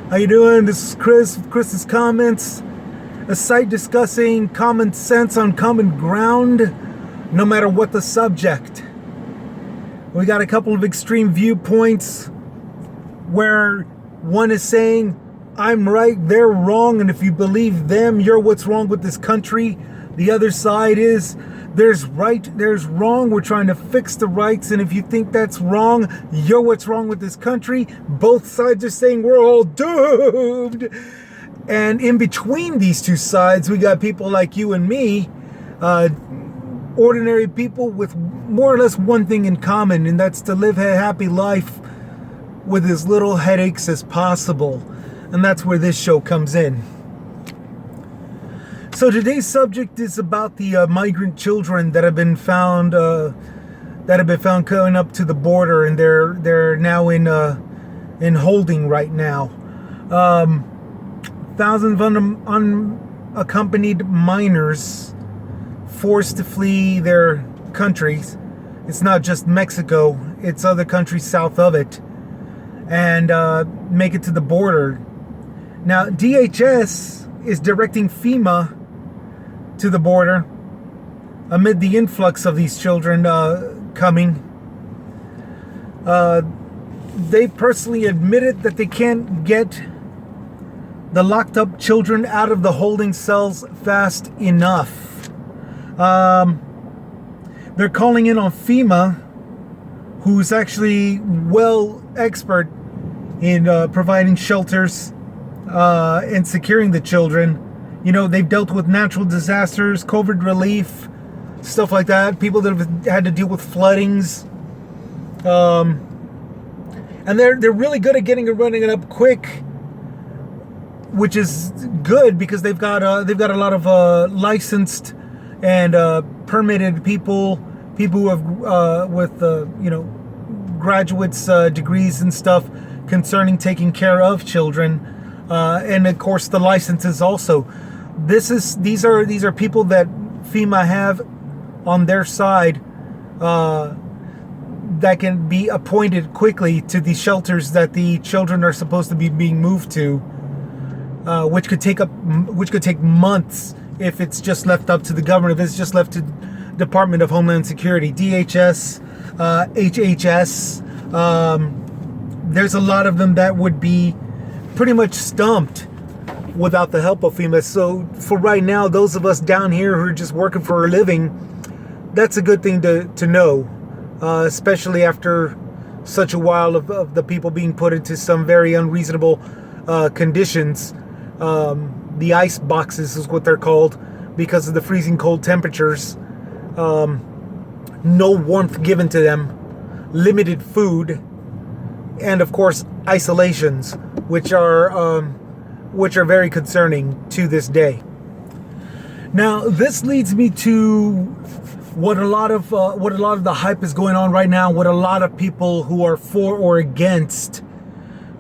How you doing? This is Chris with Chris's Comments, a site discussing common sense on common ground, no matter what the subject. We got a couple of extreme viewpoints where one is saying, I'm right, they're wrong, and if you believe them, you're what's wrong with this country. The other side is, there's right, there's wrong, we're trying to fix the rights, and if you think that's wrong, you're what's wrong with this country. Both sides are saying we're all doomed. And in between these two sides, we got people like you and me, ordinary people with more or less one thing in common, and that's to live a happy life with as little headaches as possible. And that's where this show comes in. So today's subject is about the migrant children that have been found coming up to the border, and they're now in holding right now. Thousands of unaccompanied minors forced to flee their countries. It's not just Mexico; it's other countries south of it, and make it to the border. Now, DHS is directing FEMA to the border amid the influx of these children coming. They personally admitted that they can't get the locked up children out of the holding cells fast enough. They're calling in on FEMA, who's actually well expert in providing shelters and securing the children. You know, they've dealt with natural disasters, COVID relief, stuff like that. People that have had to deal with floodings. And they're really good at getting it running it up quick, which is good because they've got a lot of licensed and permitted people who have with graduates degrees and stuff concerning taking care of children, and of course the licenses also. These are people that FEMA have on their side that can be appointed quickly to the shelters that the children are supposed to be being moved to, which could take months if it's just left up to the government. If it's just left to Department of Homeland Security, DHS, HHS. There's a lot of them that would be pretty much stumped without the help of FEMA. So for right now, those of us down here who are just working for a living, that's a good thing to know, especially after such a while of the people being put into some very unreasonable conditions. The ice boxes is what they're called because of the freezing cold temperatures. No warmth given to them, limited food, and of course isolations, which are very concerning to this day. Now, this leads me to what a lot of the hype is going on right now. What a lot of people who are for or against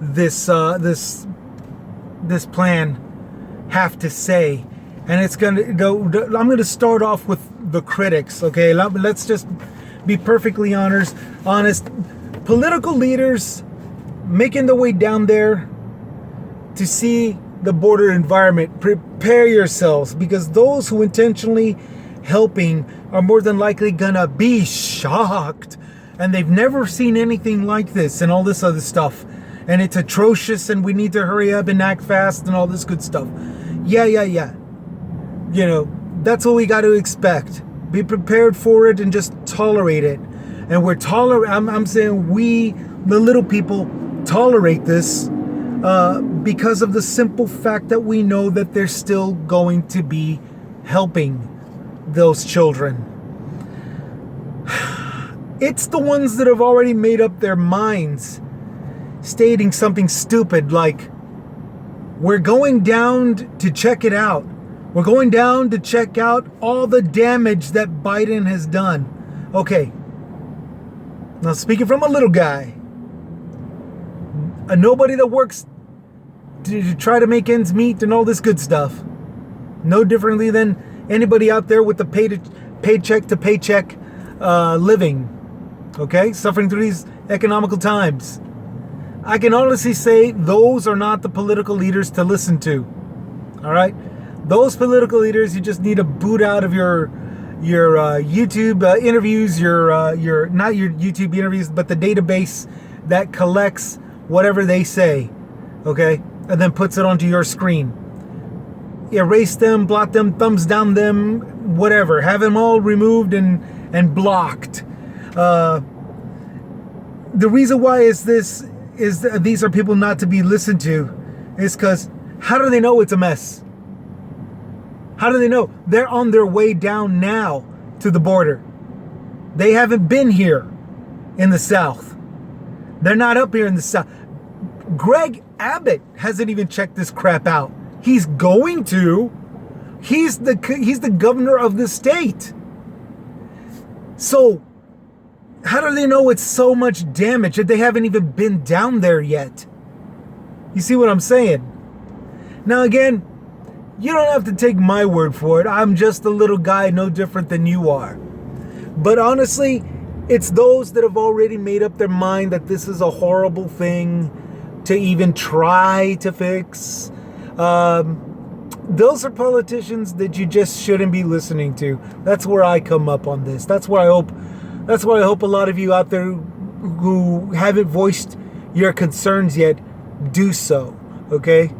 this plan have to say, and it's gonna go. I'm going to start off with the critics. Okay, let's just be perfectly honest. Political leaders making their way down there to see the border environment. Prepare yourselves, because those who intentionally helping are more than likely gonna be shocked, and they've never seen anything like this and all this other stuff, and it's atrocious, and we need to hurry up and act fast and all this good stuff. Yeah. You know, that's what we got to expect. Be prepared for it and just tolerate it. And I'm saying we, the little people, tolerate this because of the simple fact that we know that they're still going to be helping those children. It's the ones that have already made up their minds, stating something stupid like, we're going down to check it out. We're going down to check out all the damage that Biden has done. Okay. Now, speaking from a little guy, a nobody that works to try to make ends meet and all this good stuff, no differently than anybody out there with the paycheck to paycheck living, okay, suffering through these economical times. I can honestly say those are not the political leaders to listen to. All right, those political leaders you just need to boot out of your YouTube interviews, your not your YouTube interviews, but the database that collects whatever they say, okay, and then puts it onto your screen. Erase them, blot them, thumbs down them, whatever. Have them all removed and blocked. The reason why these are people not to be listened to is because how do they know it's a mess? How do they know? They're on their way down now to the border. They haven't been here in the South. They're not up here in the South. Greg Abbott hasn't even checked this crap out. He's going to. He's the governor of the state. So, how do they know it's so much damage that they haven't even been down there yet? You see what I'm saying? Now again, you don't have to take my word for it. I'm just a little guy no different than you are. But honestly, it's those that have already made up their mind that this is a horrible thing to even try to fix. Those are politicians that you just shouldn't be listening to. That's where I come up on this. That's why I hope a lot of you out there who haven't voiced your concerns yet do so, okay?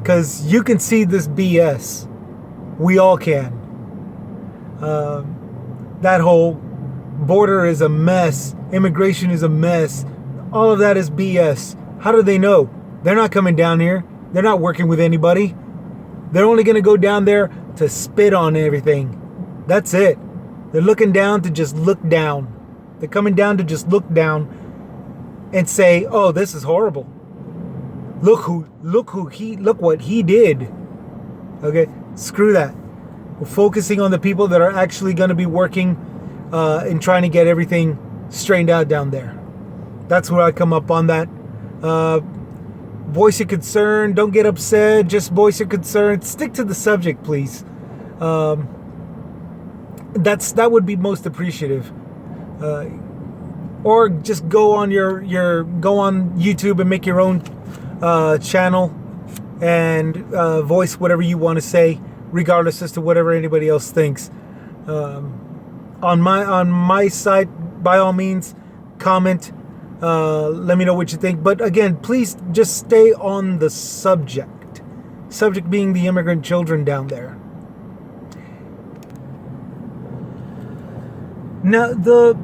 Because you can see this BS. We all can. That whole border is a mess. Immigration is a mess. All of that is BS. How do they know? They're not coming down here. They're not working with anybody. They're only going to go down there to spit on everything. That's it. They're looking down to just look down. They're coming down to just look down and say, "Oh, this is horrible. Look what he did." Okay, screw that. We're focusing on the people that are actually going to be working and trying to get everything straightened out down there. That's where I come up on that. Voice your concern. Don't get upset. Just voice your concern. Stick to the subject, please. That would be most appreciative. Or just go on go on YouTube and make your own channel and voice whatever you want to say, regardless as to whatever anybody else thinks. On my site, by all means, comment. Let me know what you think. But again, please just stay on the subject. Subject being the immigrant children down there. Now, the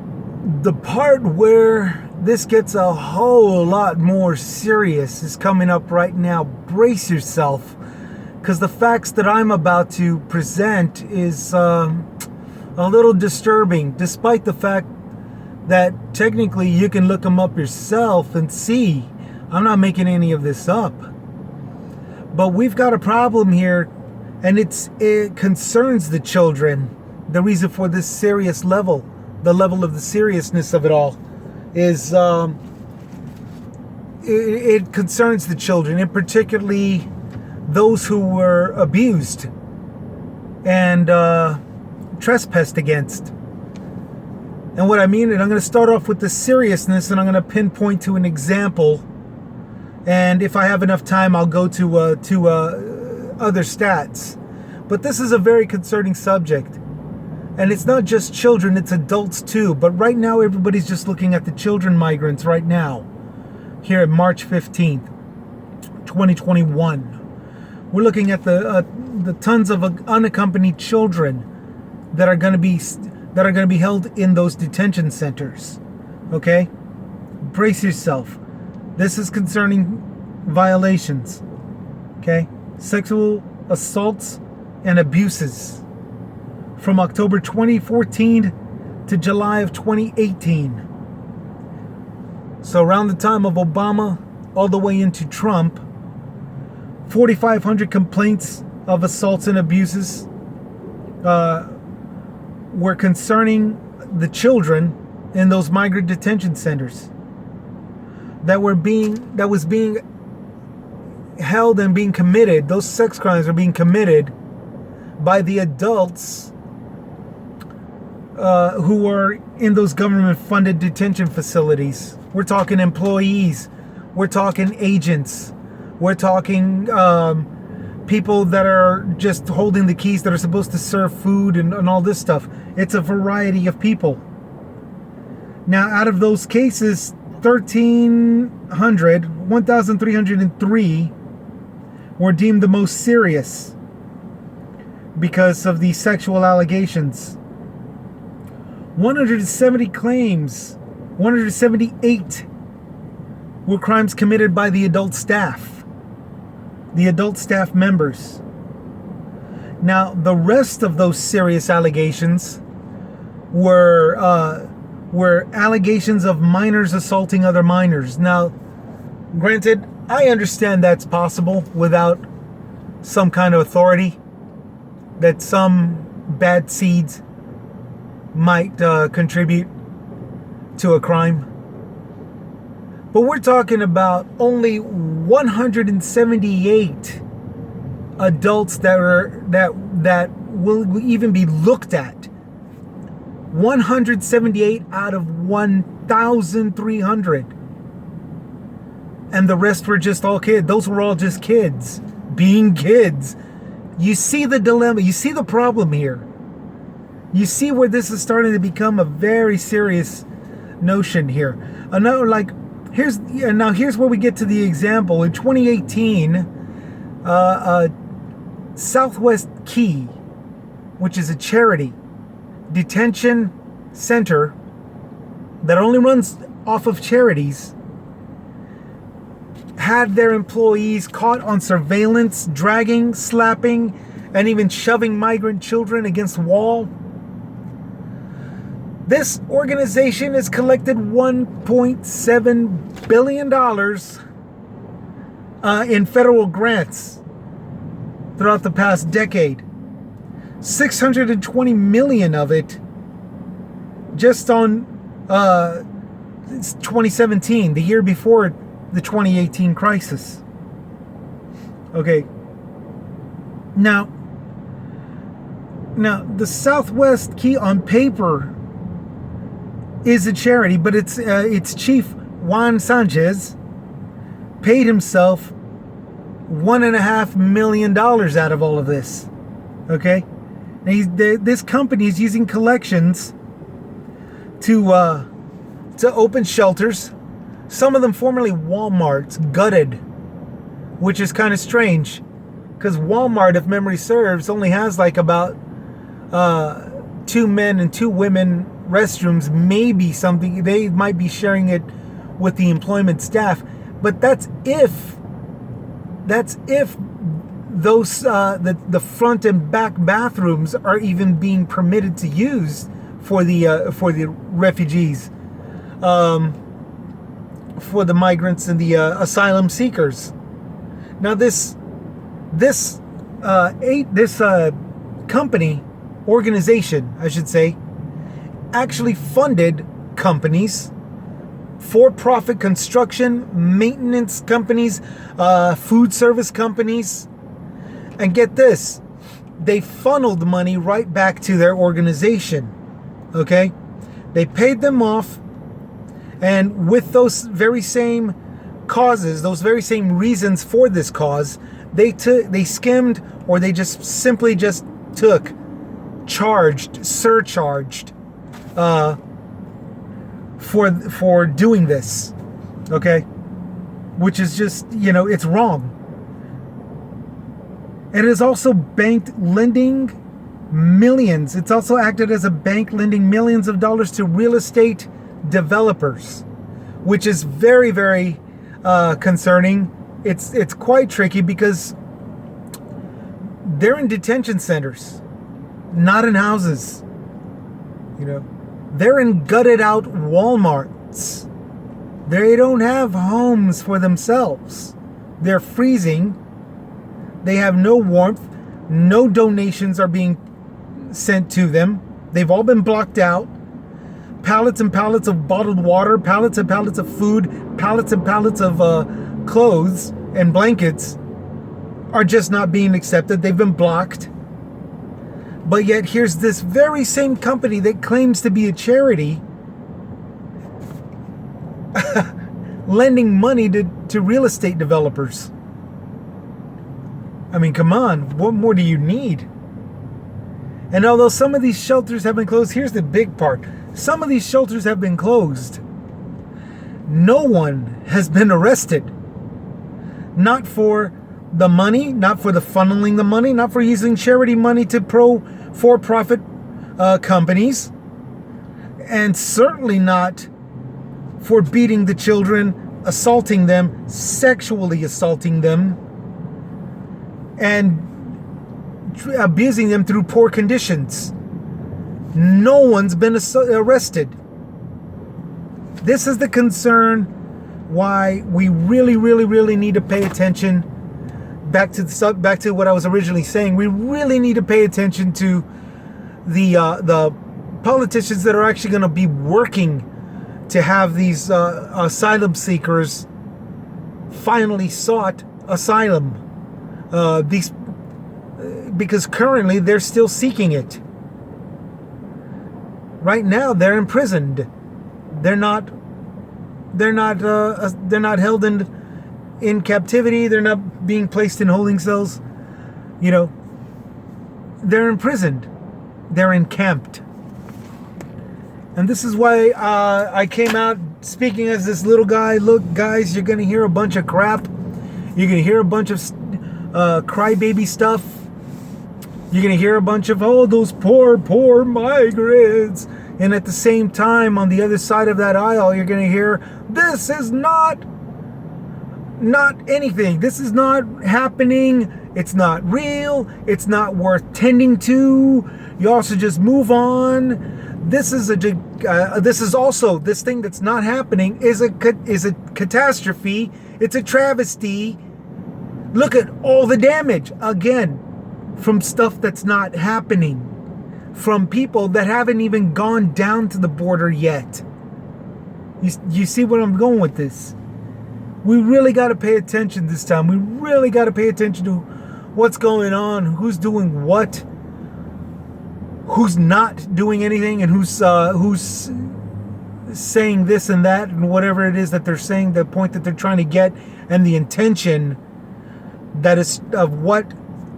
part where this gets a whole lot more serious is coming up right now. Brace yourself, because the facts that I'm about to present is a little disturbing, despite the fact that technically you can look them up yourself and see. I'm not making any of this up. But we've got a problem here, and it concerns the children. The reason for this serious level, the level of the seriousness of it all, is it concerns the children, and particularly those who were abused and trespassed against. And what I mean, and I'm going to start off with the seriousness, and I'm going to pinpoint to an example. And if I have enough time, I'll go to other stats. But this is a very concerning subject. And it's not just children, it's adults too. But right now, everybody's just looking at the children migrants right now. Here at March 15th, 2021. We're looking at the tons of unaccompanied children that are going to be held in those detention centers. Okay? Brace yourself. This is concerning violations. Okay? Sexual assaults and abuses from October 2014 to July of 2018. So around the time of Obama all the way into Trump, 4,500 complaints of assaults and abuses were concerning the children in those migrant detention centers that was being held and being committed. Those sex crimes are being committed by the adults who are in those government-funded detention facilities. We're talking employees. We're talking agents. We're talking people that are just holding the keys that are supposed to serve food and all this stuff. It's a variety of people. Now, out of those cases, 1,303 were deemed the most serious because of the sexual allegations. 170 claims, 178 were crimes committed by the adult staff members. Now, the rest of those serious allegations were allegations of minors assaulting other minors. Now, granted, I understand that's possible without some kind of authority, that some bad seeds might contribute to a crime. But we're talking about only 178 adults that will even be looked at. 178 out of 1,300. And the rest were just all kids. Those were all just kids being kids. You see the dilemma. You see the problem here. You see where this is starting to become a very serious notion here. Here's where we get to the example. In 2018, Southwest Key, which is a charity detention center that only runs off of charities, had their employees caught on surveillance, dragging, slapping, and even shoving migrant children against the wall. This organization has collected $1.7 billion in federal grants throughout the past decade. 620 million of it just on 2017, the year before the 2018 crisis. Okay. Now the Southwest Key on paper is a charity, but its chief, Juan Sanchez, paid himself $1.5 million out of all of this. Okay? Now this company is using collections to open shelters. Some of them formerly Walmart's, gutted, which is kind of strange, because Walmart, if memory serves, only has like about 2 men and 2 women restrooms, maybe something. They might be sharing it with the employment staff, but that's if those the front and back bathrooms are even being permitted to use for the refugees, for the migrants and the asylum seekers. Now this company, organization, I should say, actually funded companies, for-profit construction, maintenance companies, food service companies, and get this, they funneled money right back to their organization. Okay? They paid them off, and with those very same causes, those very same reasons for this cause, they skimmed, or they just simply took, surcharged for doing this. Okay? Which is just, it's wrong. It is also lending millions. It's also acted as a bank lending millions of dollars to real estate developers, which is very, very concerning. It's quite tricky because they're in detention centers, not in houses. They're in gutted out Walmarts. They don't have homes for themselves. They're freezing. They have no warmth. No donations are being sent to them. They've all been blocked out. Pallets and pallets of bottled water, pallets and pallets of food, pallets and pallets of clothes and blankets are just not being accepted. They've been blocked. But yet here's this very same company that claims to be a charity lending money to real estate developers. I mean, come on, what more do you need? And although some of these shelters have been closed, here's the big part. Some of these shelters have been closed. No one has been arrested. Not for the money, not for the funneling the money, not for using charity money to for-profit companies, and certainly not for beating the children, assaulting them, sexually assaulting them, and abusing them through poor conditions. No one's been arrested. This is the concern why we really, really, really need to pay attention. Back to what I was originally saying. We really need to pay attention to the politicians that are actually going to be working to have these asylum seekers finally sought asylum. Because currently they're still seeking it. Right now they're imprisoned. They're not held in captivity. They're not being placed in holding cells. You know, they're imprisoned. They're encamped. And this is why I came out speaking as this little guy. Look, guys, you're going to hear a bunch of crap. You're going to hear a bunch of crybaby stuff. You're going to hear a bunch of, oh, those poor migrants. And at the same time, on the other side of that aisle, you're going to hear, this is not anything. This is not happening. It's not real. It's not worth tending to. You also just move on. This is also this thing that's not happening is a catastrophe. It's a travesty. Look at all the damage again from stuff that's not happening, from people that haven't even gone down to the border yet. You see where I'm going with this? We really got to pay attention this time. We really got to pay attention to what's going on, who's doing what, who's not doing anything, and who's saying this and that and whatever it is that they're saying, the point that they're trying to get, and the intention that is of what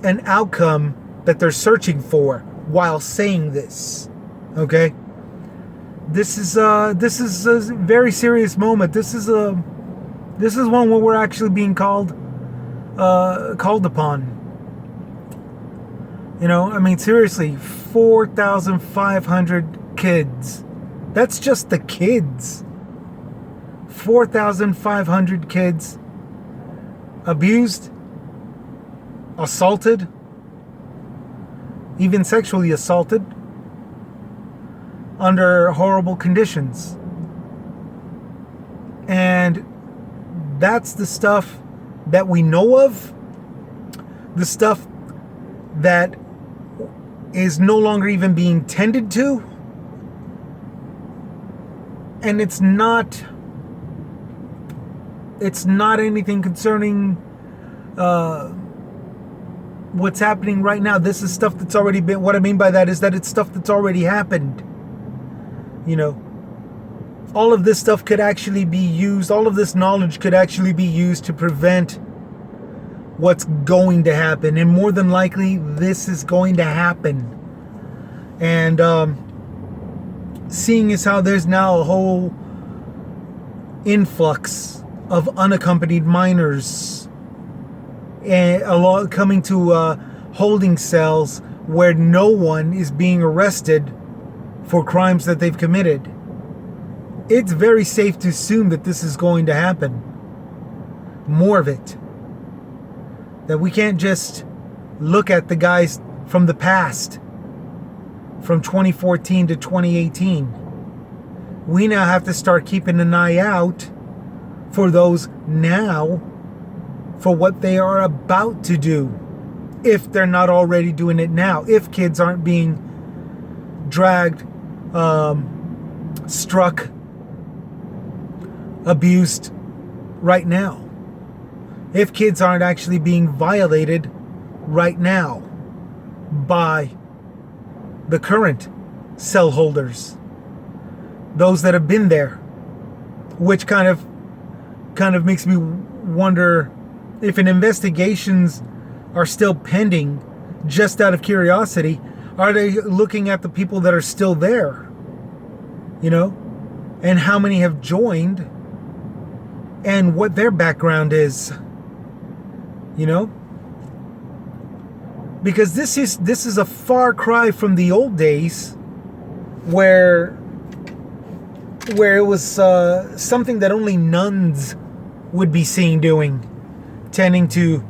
an outcome that they're searching for while saying this. Okay? This is a very serious moment. This is one where we're actually being called upon. You know, I mean, seriously, 4,500 kids. That's just the kids. 4,500 kids abused, assaulted, even sexually assaulted under horrible conditions. And that's the stuff that we know of, the stuff that is no longer even being tended to. And it's not anything concerning what's happening right now. This is stuff that's already been, what I mean by that is that it's stuff that's already happened. You know, all of this stuff could actually be used, all of this knowledge could actually be used to prevent what's going to happen. And more than likely, this is going to happen. And seeing as how there's now a whole influx of unaccompanied minors and coming to holding cells where no one is being arrested for crimes that they've committed, it's very safe to assume that this is going to happen. More of it. That we can't just look at the guys from the past, from 2014 to 2018. We now have to start keeping an eye out for those now, for what they are about to do, if they're not already doing it now, if kids aren't being dragged, struck, abused right now, if kids aren't actually being violated right now by the current cell holders, those that have been there, which kind of kind of makes me wonder if an investigations are still pending just out of curiosity. Are they looking at the people that are still there? You know? And how many have joined and what their background is. You know? Because this is a far cry from the old days where it was something that only nuns would be seen doing, tending to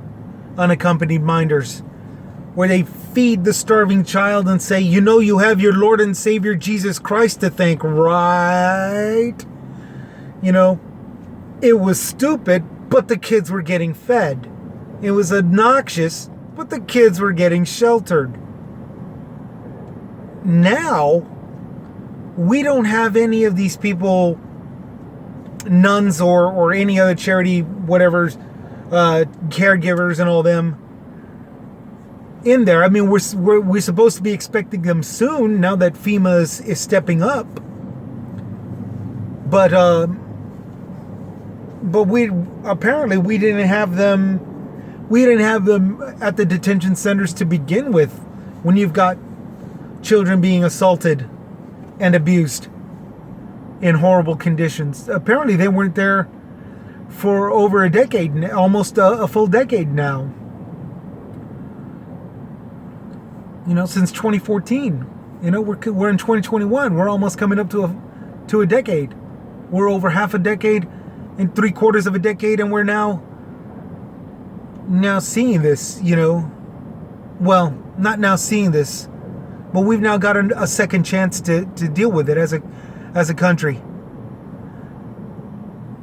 unaccompanied minors, where they feed the starving child and say, you know, you have your Lord and Savior Jesus Christ to thank, right? You know, it was stupid, but the kids were getting fed. It was obnoxious, but the kids were getting sheltered. Now, we don't have any of these people, nuns or any other charity, whatever, caregivers and all them in there. I mean, we're supposed to be expecting them soon now that FEMA is stepping up. But we didn't have them. We didn't have them at the detention centers to begin with. When you've got children being assaulted and abused in horrible conditions, apparently they weren't there for over a decade, almost a full decade now. You know, since 2014. You know, we're in 2021. We're almost coming up to a decade. We're over half a decade and 3/4 of a decade, and we're now seeing this. You know, well, not now seeing this, but we've now got a second chance to deal with it as a country.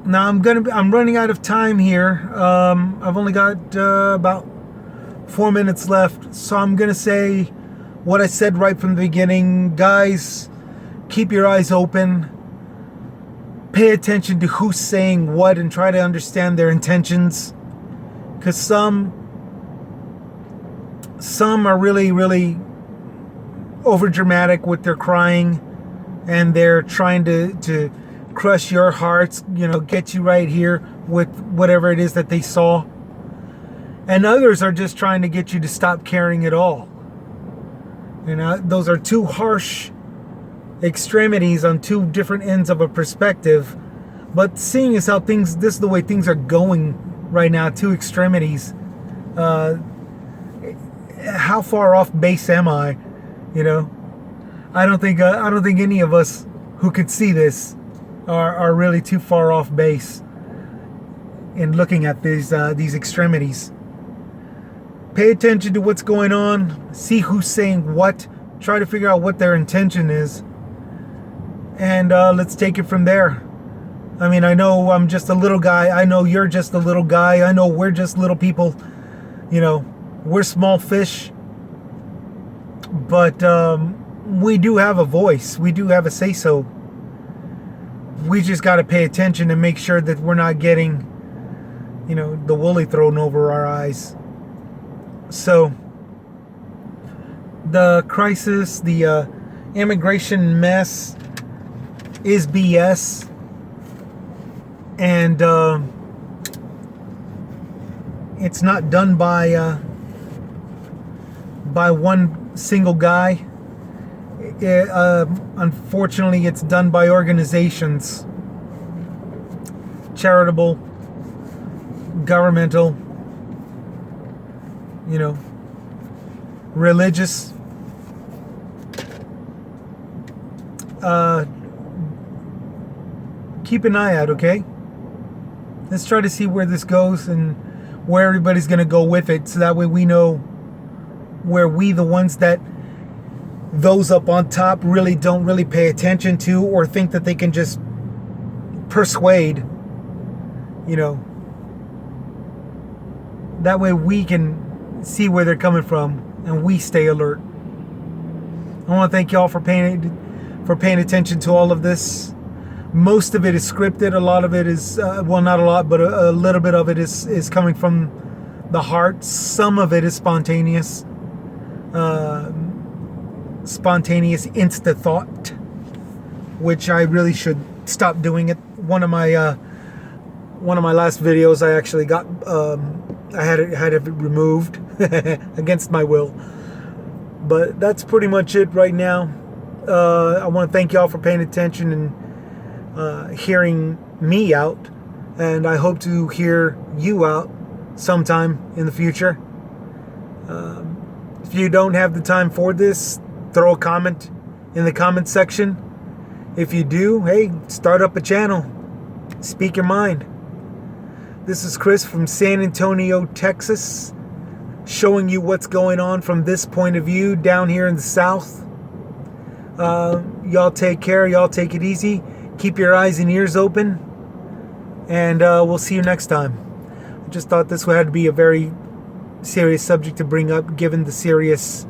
Now I'm running out of time here. I've only got about 4 minutes left, so I'm gonna say what I said right from the beginning. Guys, keep your eyes open. Pay attention to who's saying what and try to understand their intentions, because some are really, really over dramatic with their crying, and they're trying to crush your hearts, you know, get you right here with whatever it is that they saw. And others are just trying to get you to stop caring at all. You know, those are two harsh extremities on two different ends of a perspective. But seeing as how this is the way things are going right now, two extremities, how far off base am I? You know, I don't think any of us who could see this are really too far off base in looking at these extremities. Pay attention to what's going on. See who's saying what. Try to figure out what their intention is, and let's take it from there. I mean, I know I'm just a little guy. I know you're just a little guy. I know we're just little people. You know, we're small fish. But we do have a voice. We do have a say-so. We just got to pay attention and make sure that we're not getting, you know, the woolly thrown over our eyes. So, the crisis, the immigration mess is BS. And it's not done by one single guy. Unfortunately, it's done by organizations, charitable, governmental, you know, religious. Keep an eye out, okay? Let's try to see where this goes and where everybody's going to go with it, so that way we know where we, the ones that those up on top really don't really pay attention to, or think that they can just persuade, you know. That way we can see where they're coming from and we stay alert. I want to thank y'all for paying attention to all of this. Most of it is scripted. A lot of it is, well, not a lot, but a little bit of it is coming from the heart. Some of it is spontaneous. Spontaneous insta thought, which I really should stop doing it. One of my one of my last videos, I actually got I had it removed against my will. But that's pretty much it right now. I want to thank y'all for paying attention and hearing me out, and I hope to hear you out sometime in the future. If you don't have the time for this, throw a comment in the comment section. If you do, hey, start up a channel. Speak your mind. This is Chris from San Antonio, Texas, showing you what's going on from this point of view down here in the South. Y'all take care. Y'all take it easy. Keep your eyes and ears open. And we'll see you next time. I just thought this had to be a very serious subject to bring up, given the serious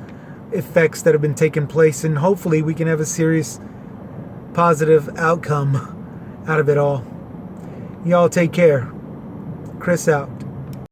effects that have been taking place. And hopefully we can have a serious, positive outcome out of it all. Y'all take care. Chris out.